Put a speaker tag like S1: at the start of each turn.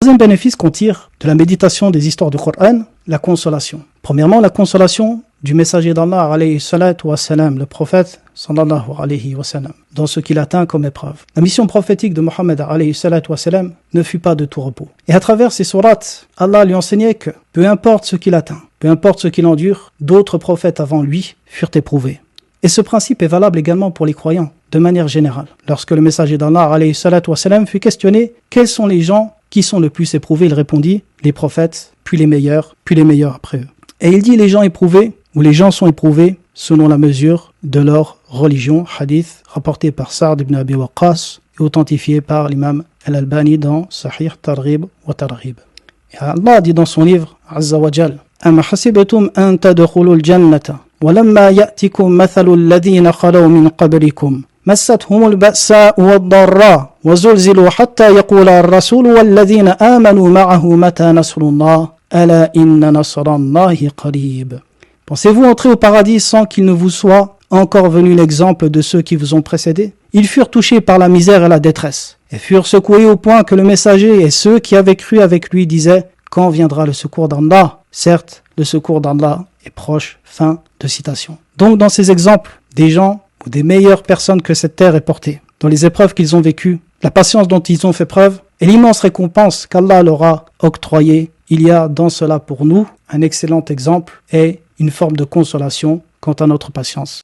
S1: troisième bénéfice qu'on tire de la méditation des histoires du Coran, la consolation. Premièrement, la consolation du messager d'Allah, alayhi salatu wa salam, le prophète, sallallahu alayhi wa sallam, dans ce qu'il atteint comme épreuve. La mission prophétique de Mohammed, alayhi salatu wa salam, ne fut pas de tout repos. Et à travers ces sourates, Allah lui enseignait que, peu importe ce qu'il atteint, peu importe ce qu'il endure, d'autres prophètes avant lui furent éprouvés. Et ce principe est valable également pour les croyants, de manière générale. Lorsque le messager d'Allah, alayhi salatu wa salam, fut questionné, quels sont les gens qui sont le plus éprouvés, il répondit, les prophètes, puis les meilleurs après eux. Et il dit, les gens éprouvés, ou les gens sont éprouvés selon la mesure de leur religion, hadith rapporté par Sa'd ibn Abi Waqqas et authentifié par l'imam Al-Albani dans Sahih Targhib wa Tarhib. Et Allah dit dans son livre, Azza wa Jal, Am hasibatum an tadkhulul jannata wa lamma ya'tikum mathalul ladhina khalaw min qablikum مستهم البأساء والضراء وزلزلوا حتى يقول الرسول والذين آمنوا معه متى نصر الله ألا إن نصر الله قريب. Pensez-vous entrer au paradis sans qu'il ne vous soit encore venu l'exemple de ceux qui vous ont précédés? Ils furent touchés par la misère et la détresse, et furent secoués au point que le messager et ceux qui avaient cru avec lui disaient, quand viendra le secours d'Allah? Certes, le secours d'Allah est proche. Fin de citation. Donc dans ces exemples, des gens ou des meilleures personnes que cette terre est portée, dans les épreuves qu'ils ont vécues, la patience dont ils ont fait preuve, et l'immense récompense qu'Allah leur a octroyée, il y a dans cela pour nous un excellent exemple et une forme de consolation quant à notre patience.